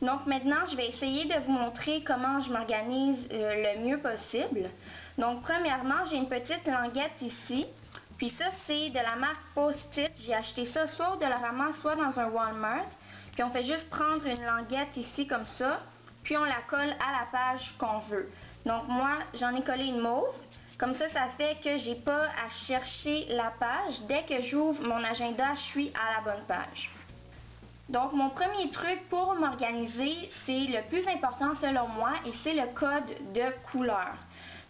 Donc maintenant, je vais essayer de vous montrer comment je m'organise le mieux possible. Donc premièrement, j'ai une petite languette ici. Puis ça, c'est de la marque Post-it. J'ai acheté ça soit au Dollarama, soit dans un Walmart. Puis on fait juste prendre une languette ici comme ça. Puis on la colle à la page qu'on veut. Donc moi, j'en ai collé une mauve. Comme ça fait que j'ai pas à chercher la page. Dès que j'ouvre mon agenda, je suis à la bonne page. Donc mon premier truc pour m'organiser, c'est le plus important selon moi et c'est le code de couleur.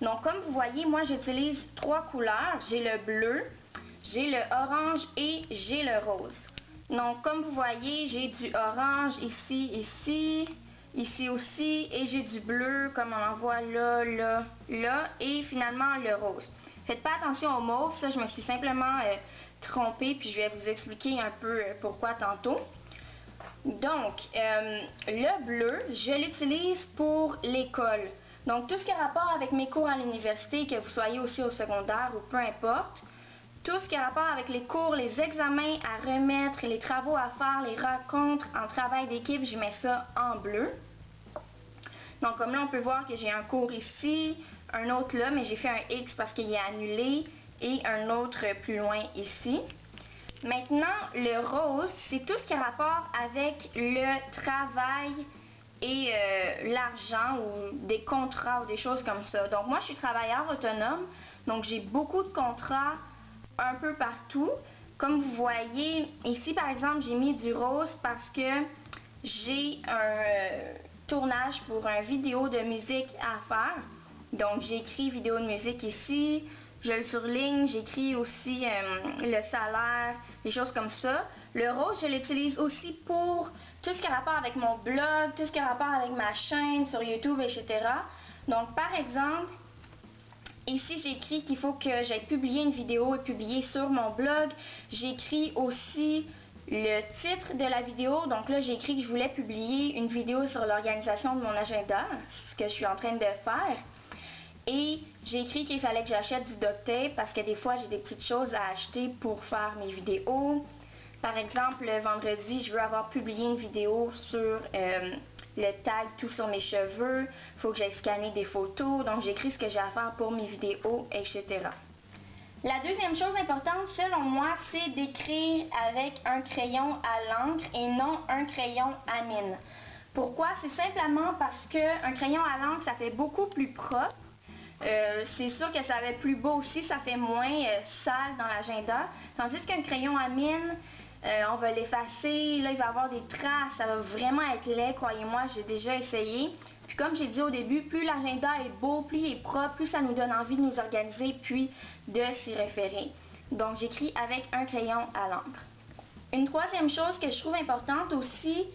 Donc comme vous voyez, moi j'utilise 3 couleurs. J'ai le bleu, j'ai le orange et j'ai le rose. Donc comme vous voyez, j'ai du orange ici, ici aussi et j'ai du bleu comme on en voit là, là, là et finalement le rose. Faites pas attention au mauve, ça je me suis simplement trompée puis je vais vous expliquer un peu pourquoi tantôt. Donc, le bleu, je l'utilise pour l'école. Donc, tout ce qui a rapport avec mes cours à l'université, que vous soyez aussi au secondaire ou peu importe, tout ce qui a rapport avec les cours, les examens à remettre, les travaux à faire, les rencontres en travail d'équipe, je mets ça en bleu. Donc, comme là, on peut voir que j'ai un cours ici, un autre là, mais j'ai fait un X parce qu'il est annulé, et un autre plus loin ici. Maintenant, le rose, c'est tout ce qui a rapport avec le travail et l'argent ou des contrats ou des choses comme ça. Donc moi, je suis travailleur autonome, donc j'ai beaucoup de contrats un peu partout. Comme vous voyez, ici par exemple, j'ai mis du rose parce que j'ai un tournage pour une vidéo de musique à faire. Donc j'ai écrit vidéo de musique ici. Je le surligne, j'écris aussi le salaire, des choses comme ça. Le rose, je l'utilise aussi pour tout ce qui a rapport avec mon blog, tout ce qui a rapport avec ma chaîne sur YouTube, etc. Donc, par exemple, ici, j'écris qu'il faut que j'aille publier une vidéo et publier sur mon blog. J'écris aussi le titre de la vidéo. Donc là, j'ai écrit que je voulais publier une vidéo sur l'organisation de mon agenda, ce que je suis en train de faire. Et j'ai écrit qu'il fallait que j'achète du duct tape parce que des fois j'ai des petites choses à acheter pour faire mes vidéos. Par exemple, le vendredi, je veux avoir publié une vidéo sur le tag tout sur mes cheveux. Il faut que j'aille scanner des photos. Donc j'écris ce que j'ai à faire pour mes vidéos, etc. La deuxième chose importante, selon moi, c'est d'écrire avec un crayon à l'encre et non un crayon à mine. Pourquoi? C'est simplement parce qu'un crayon à l'encre, ça fait beaucoup plus propre. C'est sûr que ça va être plus beau aussi, ça fait moins sale dans l'agenda. Tandis qu'un crayon à mine, on va l'effacer, là il va y avoir des traces, ça va vraiment être laid, croyez-moi, j'ai déjà essayé. Puis comme j'ai dit au début, plus l'agenda est beau, plus il est propre, plus ça nous donne envie de nous organiser, puis de s'y référer. Donc j'écris avec un crayon à l'encre. Une troisième chose que je trouve importante aussi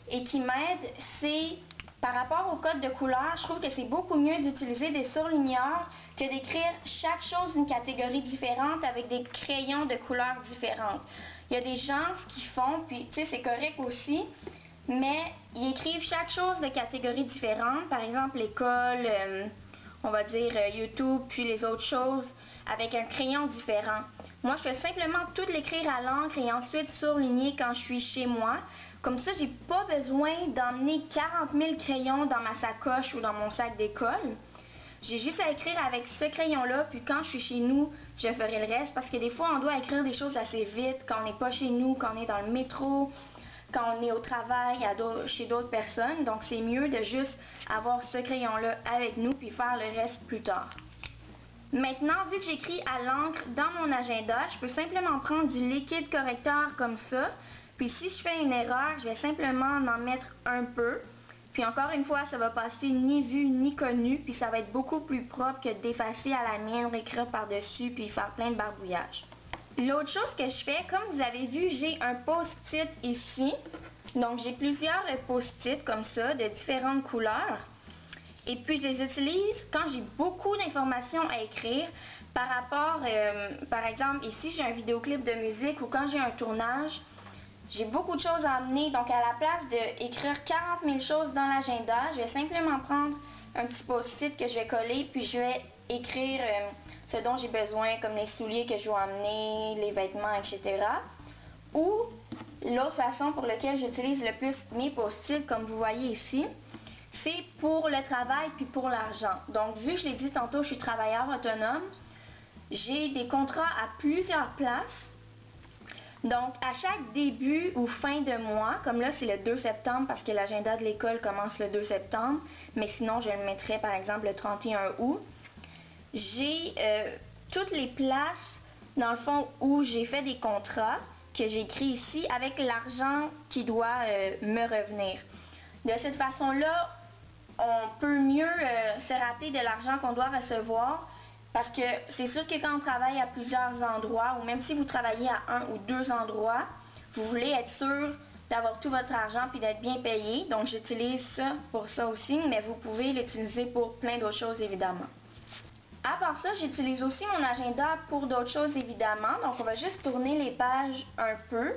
et qui m'aide, c'est par rapport au code de couleur, je trouve que c'est beaucoup mieux d'utiliser des surligneurs que d'écrire chaque chose d'une catégorie différente avec des crayons de couleurs différentes. Il y a des gens ce qu'ils font, puis tu sais, c'est correct aussi, mais ils écrivent chaque chose de catégorie différente. Par exemple, l'école, on va dire YouTube, puis les autres choses, avec un crayon différent. Moi, je fais simplement tout l'écrire à l'encre et ensuite surligner quand je suis chez moi. Comme ça, j'ai pas besoin d'emmener 40 000 crayons dans ma sacoche ou dans mon sac d'école. J'ai juste à écrire avec ce crayon-là, puis quand je suis chez nous, je ferai le reste. Parce que des fois, on doit écrire des choses assez vite quand on n'est pas chez nous, quand on est dans le métro, quand on est au travail, chez d'autres personnes. Donc, c'est mieux de juste avoir ce crayon-là avec nous, puis faire le reste plus tard. Maintenant, vu que j'écris à l'encre dans mon agenda, je peux simplement prendre du liquide correcteur comme ça. Puis si je fais une erreur, je vais simplement en mettre un peu. Puis encore une fois, ça va passer ni vu ni connu. Puis ça va être beaucoup plus propre que d'effacer à la mienne, réécrire par-dessus, puis faire plein de barbouillage. L'autre chose que je fais, comme vous avez vu, j'ai un post-it ici. Donc j'ai plusieurs post-it comme ça, de différentes couleurs. Et puis je les utilise quand j'ai beaucoup d'informations à écrire par rapport, par exemple, ici j'ai un vidéoclip de musique ou quand j'ai un tournage. J'ai beaucoup de choses à amener, donc à la place d'écrire 40 000 choses dans l'agenda, je vais simplement prendre un petit post-it que je vais coller, puis je vais écrire ce dont j'ai besoin, comme les souliers que je dois amener, les vêtements, etc. Ou l'autre façon pour laquelle j'utilise le plus mes post-it, comme vous voyez ici, c'est pour le travail puis pour l'argent. Donc, vu que je l'ai dit tantôt, je suis travailleur autonome, j'ai des contrats à plusieurs places. Donc, à chaque début ou fin de mois, comme là, c'est le 2 septembre parce que l'agenda de l'école commence le 2 septembre, mais sinon, je le mettrais par exemple le 31 août. J'ai toutes les places, dans le fond, où j'ai fait des contrats que j'ai écrits ici avec l'argent qui doit me revenir. De cette façon-là, on peut mieux se rappeler de l'argent qu'on doit recevoir. Parce que c'est sûr que quand on travaille à plusieurs endroits, ou même si vous travaillez à un ou deux endroits, vous voulez être sûr d'avoir tout votre argent puis d'être bien payé. Donc j'utilise ça pour ça aussi, mais vous pouvez l'utiliser pour plein d'autres choses évidemment. À part ça, j'utilise aussi mon agenda pour d'autres choses évidemment. Donc on va juste tourner les pages un peu.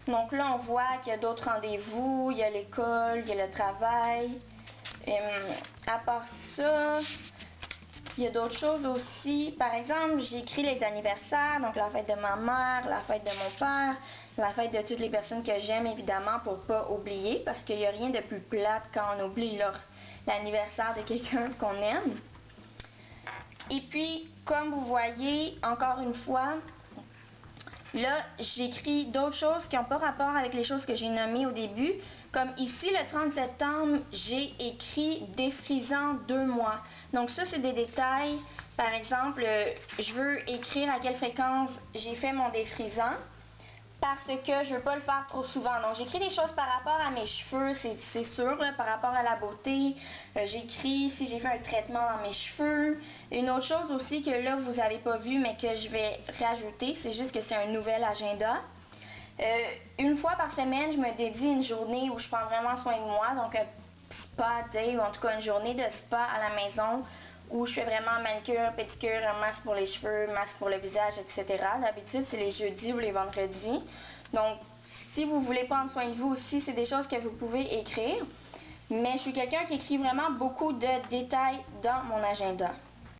Donc là, on voit qu'il y a d'autres rendez-vous, il y a l'école, il y a le travail. À part ça, il y a d'autres choses aussi. Par exemple, j'écris les anniversaires, donc la fête de ma mère, la fête de mon père, la fête de toutes les personnes que j'aime, évidemment, pour pas oublier, parce qu'il n'y a rien de plus plate quand on oublie l'anniversaire de quelqu'un qu'on aime. Et puis, comme vous voyez, encore une fois, là, j'écris d'autres choses qui n'ont pas rapport avec les choses que j'ai nommées au début. Comme ici, le 30 septembre, j'ai écrit « défrisant 2 mois ». Donc ça, c'est des détails. Par exemple, je veux écrire à quelle fréquence j'ai fait mon défrisant parce que je veux pas le faire trop souvent. Donc j'écris des choses par rapport à mes cheveux, c'est sûr, là, par rapport à la beauté. J'écris si j'ai fait un traitement dans mes cheveux. Une autre chose aussi que là, vous n'avez pas vu, mais que je vais rajouter, c'est juste que c'est un nouvel agenda. Une fois par semaine, je me dédie une journée où je prends vraiment soin de moi, donc un spa day, ou en tout cas une journée de spa à la maison où je fais vraiment manicure, pédicure, un masque pour les cheveux, masque pour le visage, etc. D'habitude, c'est les jeudis ou les vendredis. Donc, si vous voulez prendre soin de vous aussi, c'est des choses que vous pouvez écrire. Mais je suis quelqu'un qui écrit vraiment beaucoup de détails dans mon agenda.